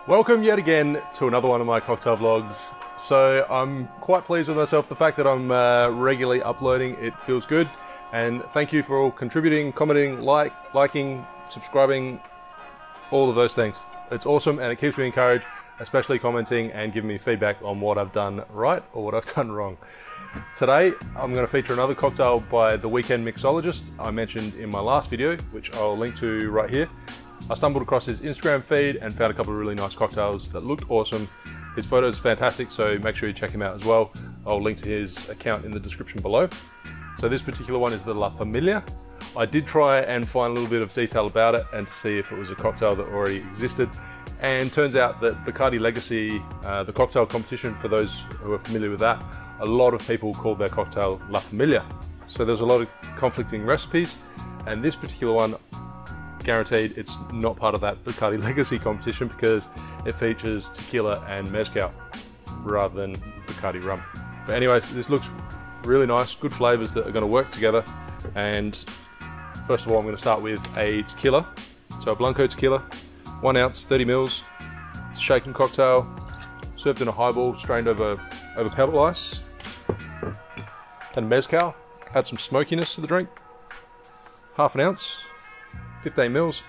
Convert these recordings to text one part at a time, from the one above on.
Welcome yet again to another one of my cocktail vlogs. So I'm quite pleased with myself, the fact that I'm regularly uploading, it feels good. And thank you for all contributing, commenting, liking, subscribing, all of those things. It's awesome and it keeps me encouraged, especially commenting and giving me feedback on what I've done right or what I've done wrong. Today I'm going to feature another cocktail by the Weekend Mixologist I mentioned in my last video, which I'll link to right here. I stumbled across his Instagram feed and found a couple of really nice cocktails that looked awesome. His photos are fantastic, so make sure you check him out as well. I'll link to his account in the description below. So this particular one is the La Familia. I did try and find a little bit of detail about it and to see if it was a cocktail that already existed. And turns out that Bacardi Legacy, the cocktail competition, for those who are familiar with that, a lot of people called their cocktail La Familia. So there's a lot of conflicting recipes, and this particular one, guaranteed it's not part of that Bacardi Legacy competition because it features tequila and mezcal rather than Bacardi rum. But anyways, this looks really nice, good flavors that are going to work together. And first of all, I'm going to start with a tequila. So a Blanco Tequila, 1 ounce, 30 mils. It's a shaken cocktail, served in a highball, strained over pebble ice. And mezcal, add some smokiness to the drink. 1/2 ounce. 15 mils,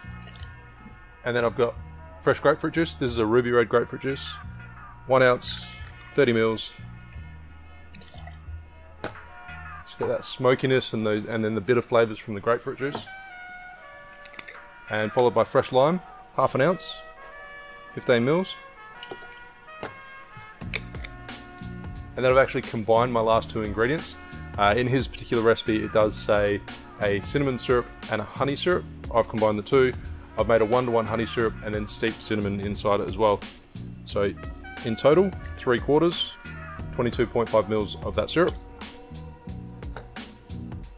and then I've got fresh grapefruit juice. This is a ruby red grapefruit juice, 1 ounce, 30 mils. Let's get that smokiness and then the bitter flavors from the grapefruit juice, and followed by fresh lime, 1/2 ounce, 15 mils. And then I've actually combined my last two ingredients. In his particular recipe, it does say a cinnamon syrup and a honey syrup. I've combined the two. I've made a 1-to-1 honey syrup and then steeped cinnamon inside it as well. So in total, 3/4, 22.5 mils of that syrup.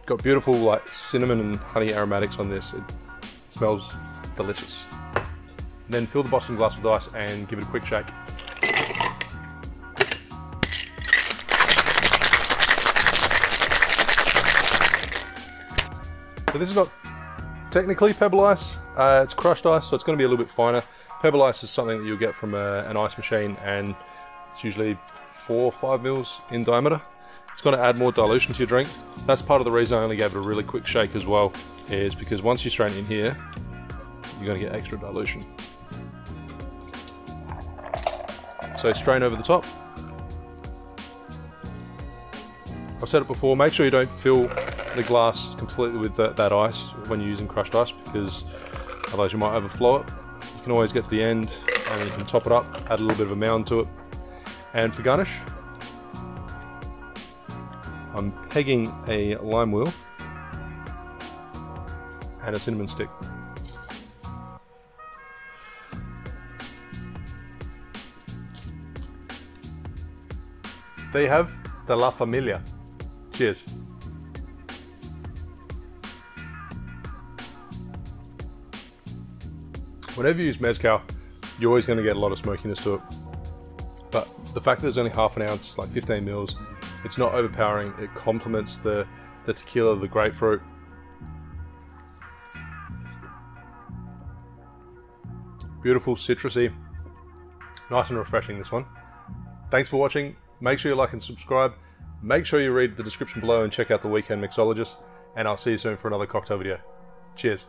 Got beautiful like cinnamon and honey aromatics on this. It smells delicious. Then fill the Boston glass with ice and give it a quick shake. So this is not technically pebble ice, it's crushed ice, so it's going to be a little bit finer. Pebble ice is something that you'll get from an ice machine, and it's usually 4 or 5 mils in diameter. It's going to add more dilution to your drink. That's part of the reason I only gave it a really quick shake as well, is because once you strain it in here, you're going to get extra dilution. So strain over the top. I've said it before, make sure you don't fill the glass completely with that ice when you're using crushed ice, because otherwise you might overflow it. You can always get to the end and you can top it up, add a little bit of a mound to it. And for garnish, I'm pegging a lime wheel and a cinnamon stick. There you have the La Familia. Cheers. Whenever you use mezcal, you're always going to get a lot of smokiness to it. But the fact that there's only 1/2 ounce, like 15 mils, it's not overpowering. It complements the tequila, the grapefruit. Beautiful, citrusy, nice and refreshing, this one. Thanks for watching. Make sure you like and subscribe. Make sure you read the description below and check out the Weekend Mixologist. And I'll see you soon for another cocktail video. Cheers.